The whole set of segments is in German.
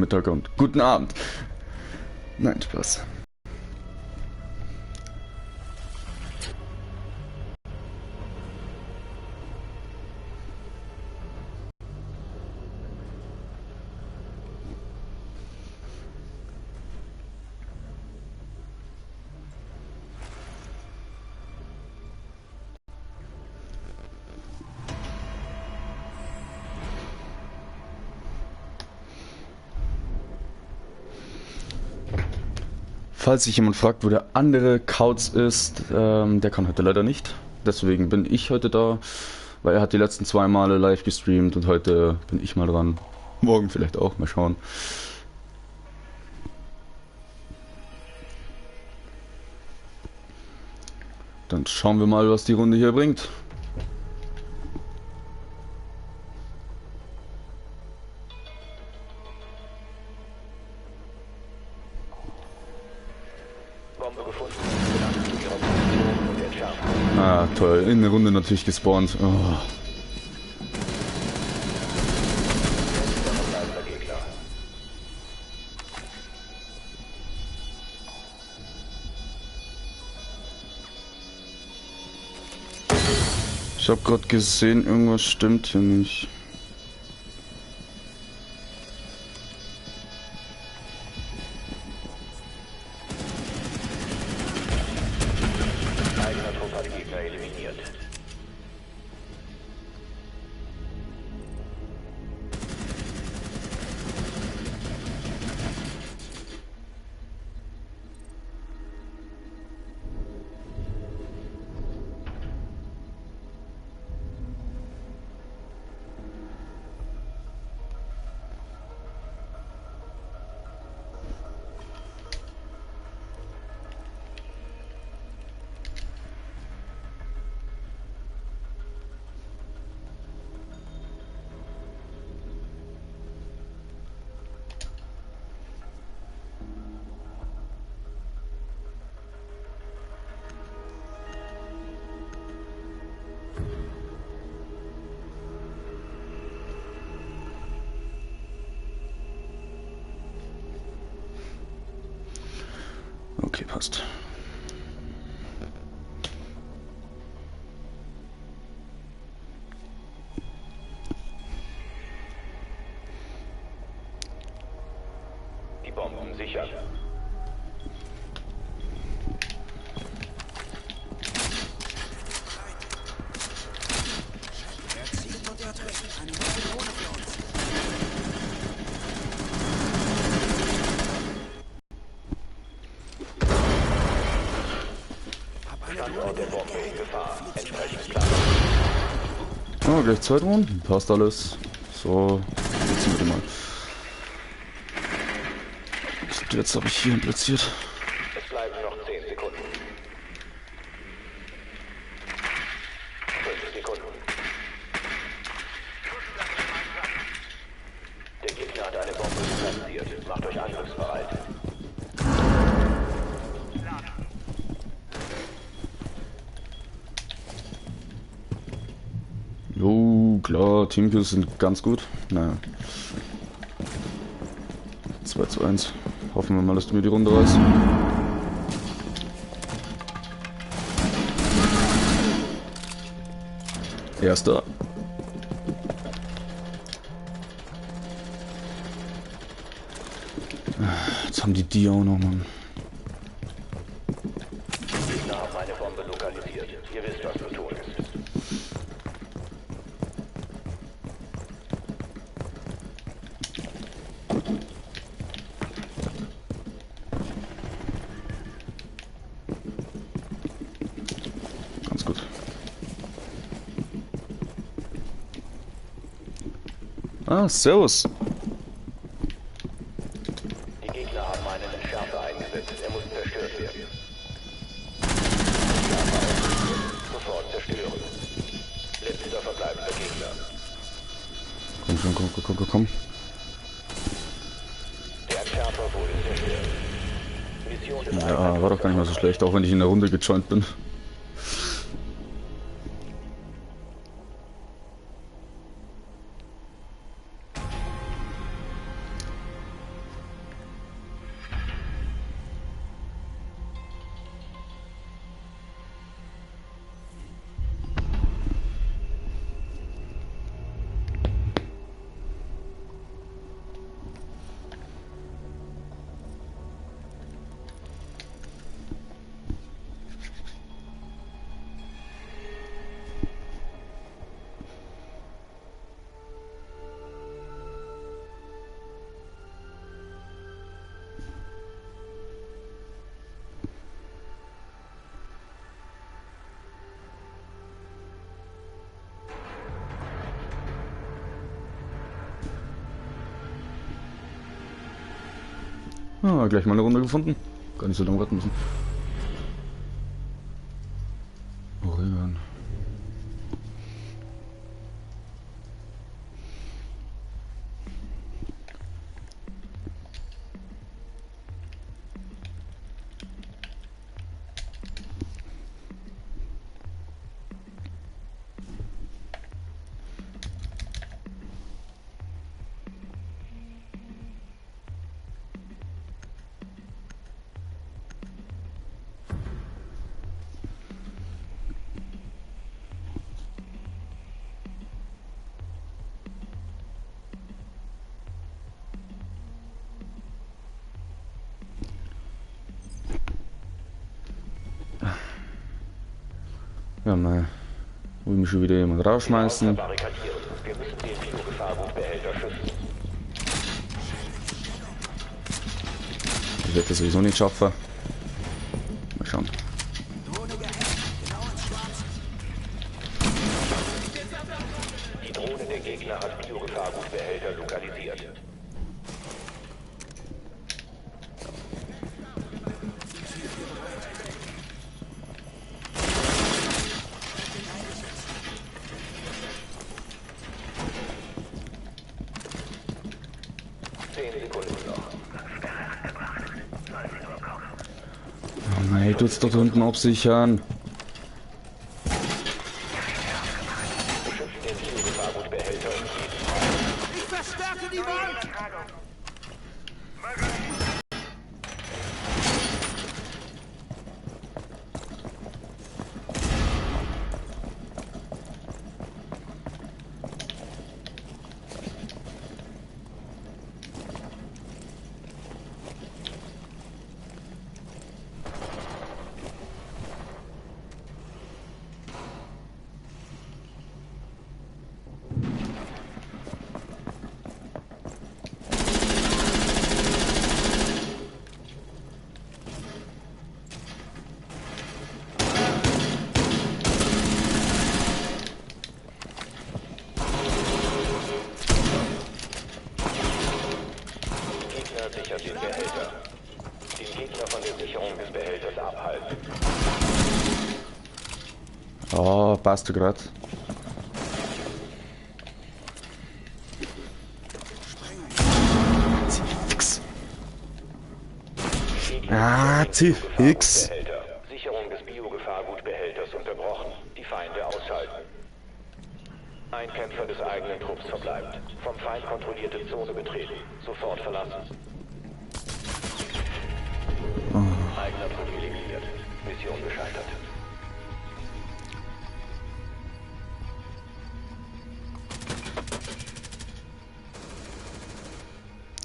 Mittag und guten Abend. Nein, Spaß. Falls sich jemand fragt, wo der andere Kauz ist, der kann heute leider nicht. Deswegen bin ich heute da, weil er hat die letzten 2 Male live gestreamt und heute bin ich mal dran. Morgen vielleicht auch, mal schauen. Dann schauen wir mal, was die Runde hier bringt. Ah, toll. In der Runde natürlich gespawnt. Oh. Ich habe gerade gesehen, irgendwas stimmt hier nicht. Okay, passt. Die Bomben sichern. Oh, gleich 2 Runden. Passt alles. So, jetzt bitte mal. Jetzt habe ich hier platziert. Es bleiben noch 10 Sekunden. 5 Sekunden. Der Gegner hat eine Bombe platziert. Macht euch angriffsbereit. Jo, klar, Teamkills sind ganz gut. Naja. 2:1. Hoffen wir mal, dass du mir die Runde reißt. Erster. Jetzt haben die auch noch, Mann. Die Gegner haben eine Bombe lokalisiert. Ihr wisst, was zu tun ist. Ganz gut. Ah, servus. Die Gegner haben einen Entschärfer eingesetzt. Er muss zerstört werden. Sofort zerstören. Letzter verbleibender Gegner. Komm schon, komm. Der Entschärfer wurde zerstört. Mission des Ja, war doch gar nicht mal so schlecht, auch wenn ich in der Runde gejoint bin. Ah, gleich mal eine Runde gefunden. Gar nicht so lange warten müssen. Oregon. Ja, mal. Will mich schon wieder jemand rausschmeißen. Barrikadiert. Wir müssen den Biogefahrgutbehälter schützen. Ich werde das sowieso nicht schaffen. Mal schauen. Die Drohne der Gegner hat Biogefahrgutbehälter lokalisiert. Oh nein, tut's dort unten absichern. Beschützt den Biogefahrgutbehälter und Ich verstärke die Wand! Gegner sichert den Behälter. Den Gegner von der Sicherung des Behälters abhalten. Oh, passt grad. Fix. Ah, Fix. Sicherung des Biogefahrgutbehälters unterbrochen. Die Feinde ausschalten. Ein Kämpfer des eigenen Trupps verbleibt. Vom Feind kontrollierte Zone betreten. Sofort verlassen. Eigener Trupp eliminiert. Mission gescheitert.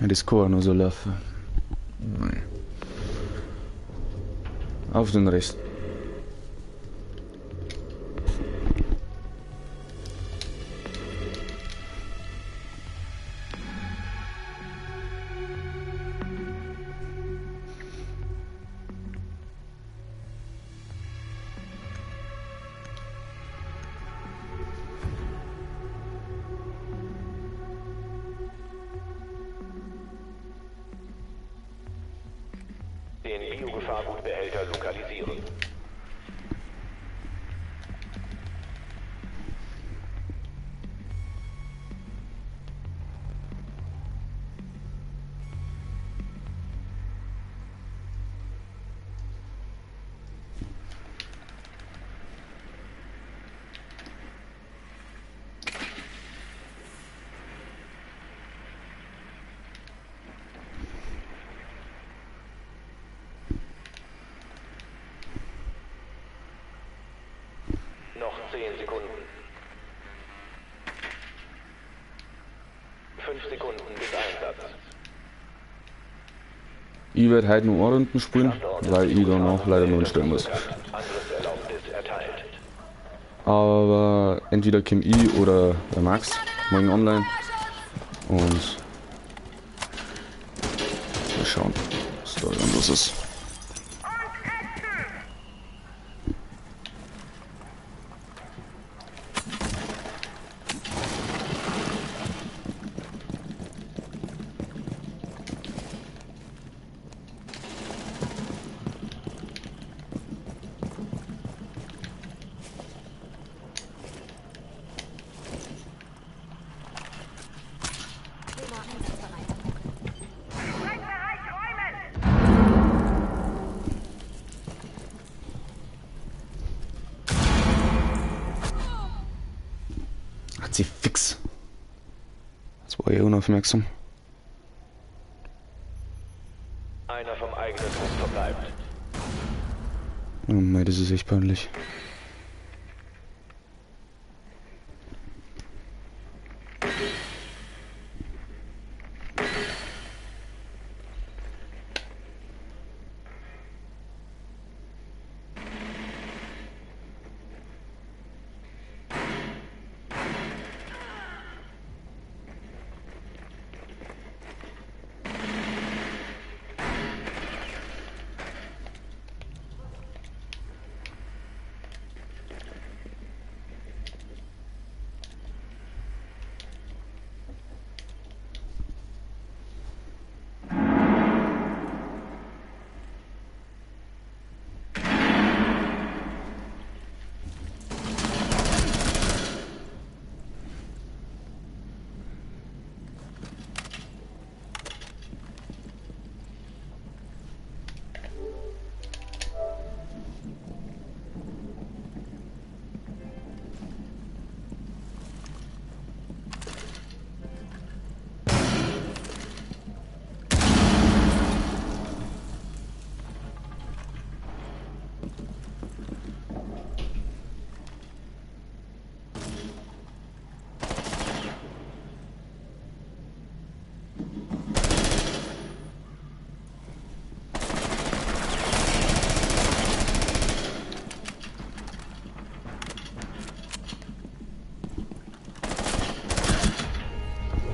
Ja, das kann nur so laufen. Nein. Auf den Rest. Den Biogefahrgutbehälter lokalisieren. Noch 10 Sekunden. 5 Sekunden bis Einsatz. Ich werde heute nur eine Runden spielen, weil ich dann auch leider nur stellen muss. Angriffserlaubnis erteilt. Aber entweder Kim I oder der Max morgen online. Und mal schauen, was da dann los ist. Kruzifix. Das war eh unaufmerksam. Einer vom eigenen Trupp verbleibt. Oh mein, das ist echt peinlich.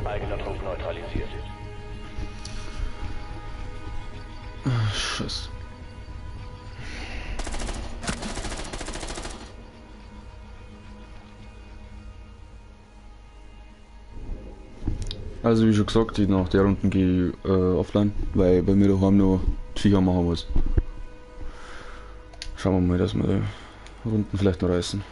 Eigener Trupp neutralisiert. Schuss. Also wie schon gesagt, nach der Runde gehe ich offline, weil bei mir daheim noch die Viecher machen muss. Schauen wir mal, dass wir die Runden vielleicht noch reißen.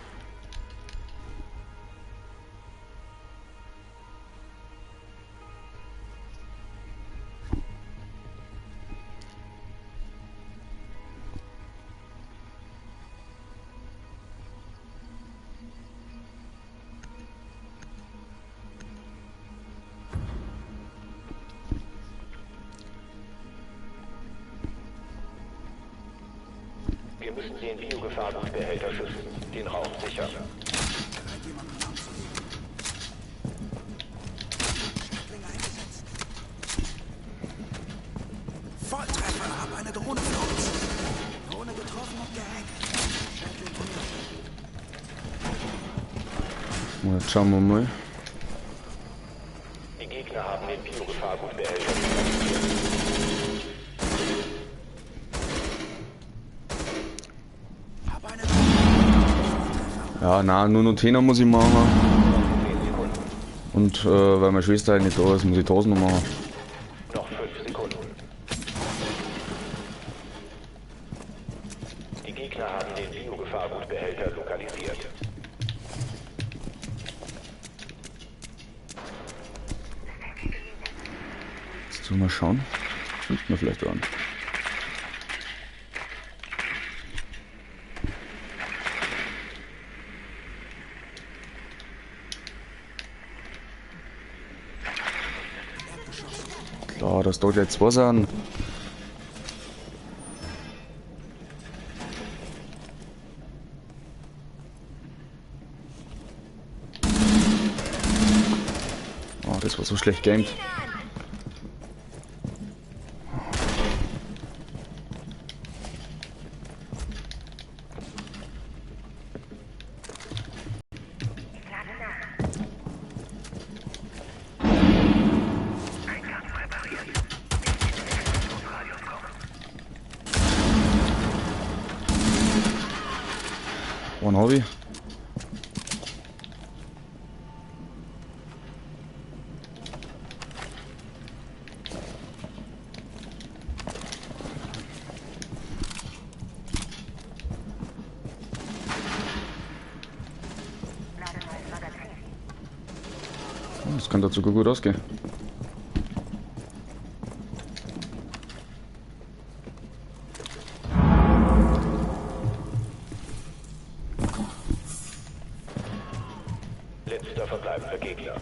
Wir müssen den Biogefahrgutbehälter schützen. Den Raum sichern. Volltreffer, hab eine Drohne für uns. Drohne getroffen und gehackt. Jetzt schauen wir mal. Die Gegner haben den Biogefahrgutbehälter. Hab eine Ja, na, nur noch 10er muss ich machen. 10 Sekunden. Und weil meine Schwester halt nicht da ist, muss ich 1000er machen. Noch 5 Sekunden. Die Gegner haben den Biogefahrgutbehälter lokalisiert. Jetzt mal schauen. Fängt mir vielleicht an. Klar, das dauert jetzt was an. Oh, das war so schlecht gamed. One Hobby. Das kann dazu gut ausgehen. Letzter Anzahl verbleibender Gegner.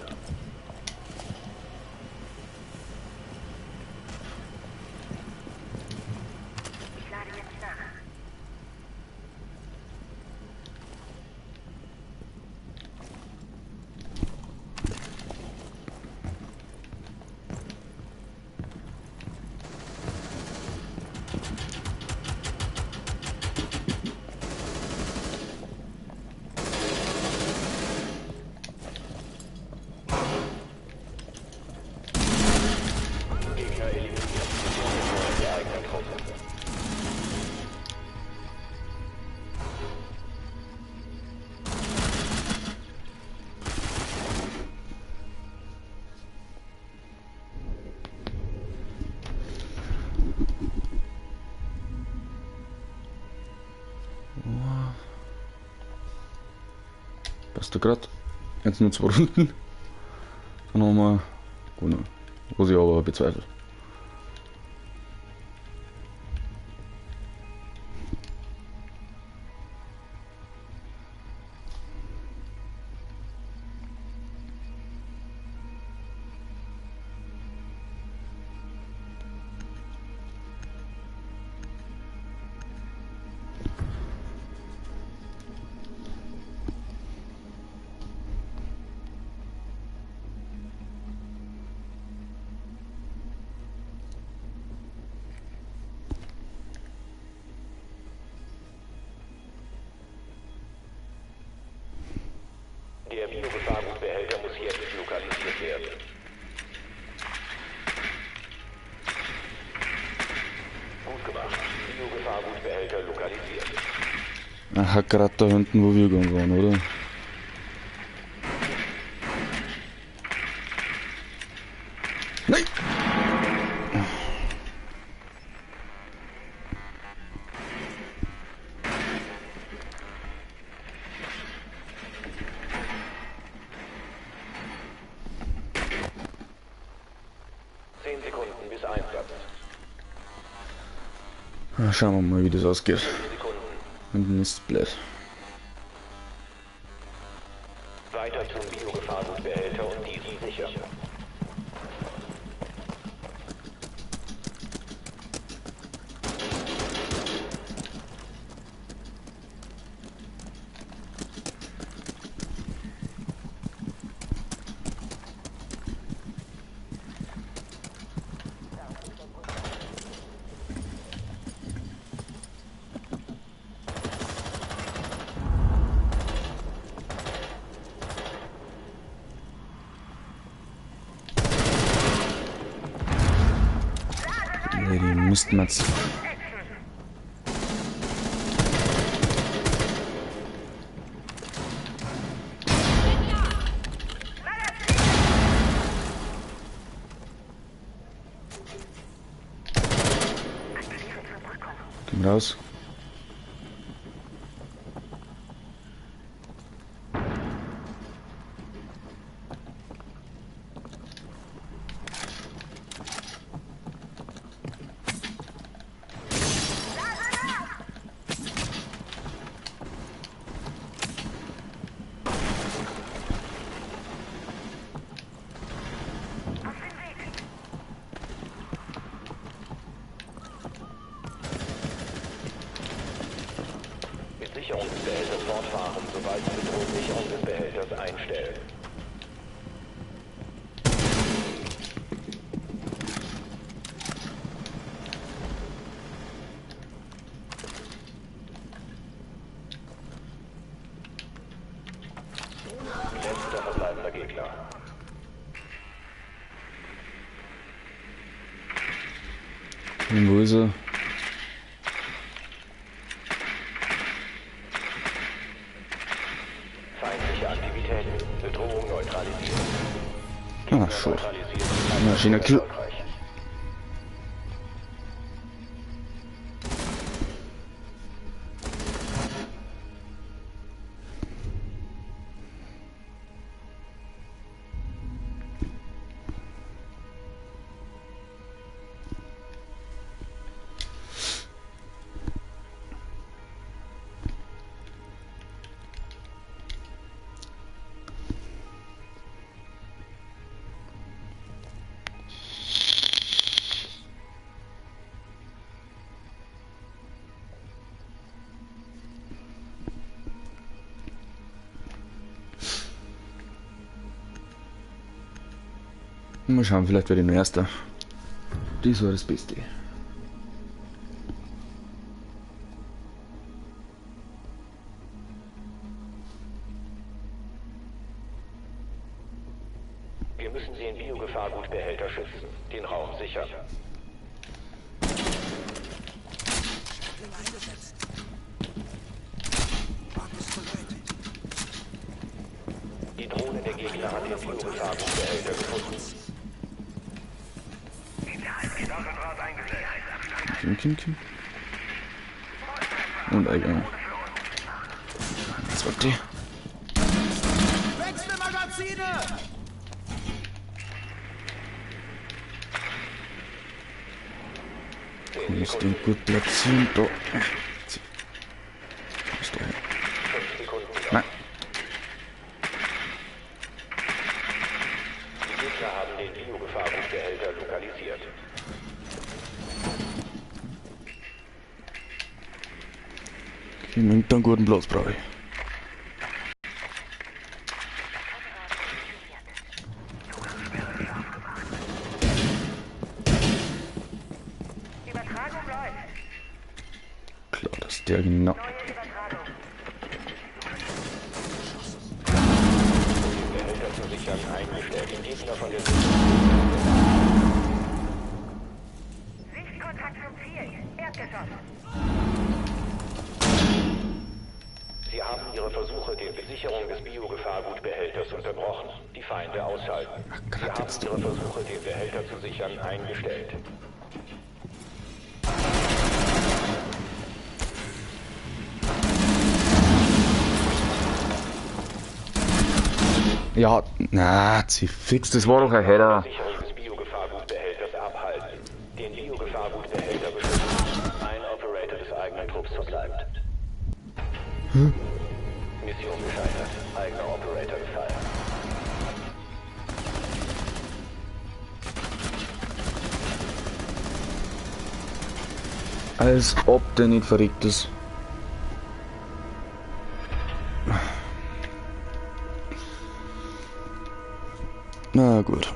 Ich lade jetzt nach. Gegner eliminiert. Der eigenen Truppe. Passt grad. Jetzt nur 2 Runden. Dann haben wir gewonnen. Was ich aber bezweifle. Der Biogefahrgutbehälter muss jetzt lokalisiert werden. Gut gemacht. Biogefahrgutbehälter lokalisiert. Aha, gerade da hinten, wo wir gegangen waren, oder? Nein! Sekunden bis Einsatz. Schauen wir mal, wie das ausgeht. Sekunden. Hinten ist blöd. Weiter zum Biogefahrgutbehälter und diesen sichern. Die Mistmatz. Komm raus. Mit Sicherung des Behälters fortfahren, sobald die Bedrohung Sicherung des Behälters einstellen. Letzter verbleibender Gegner. Und wo ist er? Feindliche Aktivitäten. Bedrohung neutralisiert. Ah, schon. Neutralisiert. Maschine-Kill. Erfolgreich. Mal schauen, vielleicht werde ich nur Erster. Das war das Beste. Wir müssen den Biogefahrgutbehälter schützen. Den Raum sichern. Klinge eingesetzt. Wagen ist bereit. Die Drohne der Gegner hat den Biogefahrgutbehälter gefunden. Kim. Und Eingang. Das war die. Wechsel Magazine! Ich muss den gut platzieren. Da. Ist der. 5 Sekunden. Nein. Die Gegner haben den Biogefahrgutbehälter lokalisiert. Ich nehme einen guten Platz, brauche ich. Übertragung läuft. Klar, dass der genau. Neue Übertragung. Behälter zu sichern eingestellt. Den Gegner von der Sichtkontakt zum Ziel. Erdgeschoss. Sie haben ihre Versuche der Besicherung des Biogefahrgutbehälters unterbrochen. Die Feinde ausschalten. Sie haben ihre Versuche, den Behälter zu sichern, eingestellt. Ja, na, sie fix, das war doch ein Header. Sicherung des Biogefahrgutbehälters abhalten. Den Biogefahrgutbehälter beschützen. Ein Operator des eigenen Trupps verbleibt. Mission gescheitert. Eigener Operator gefallen. Als ob der nicht verrückt ist. Na gut.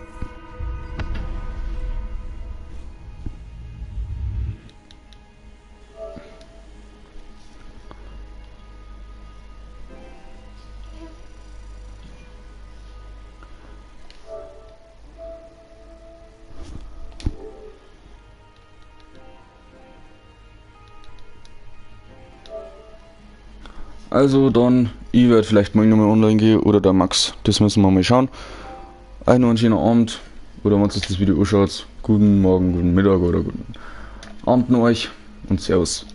Also dann, ich werde vielleicht mal nochmal online gehen oder der Max. Das müssen wir mal schauen. Einen und schönen Abend. Oder wenn ihr das Video anschaut, guten Morgen, guten Mittag oder guten Abend an euch und Servus.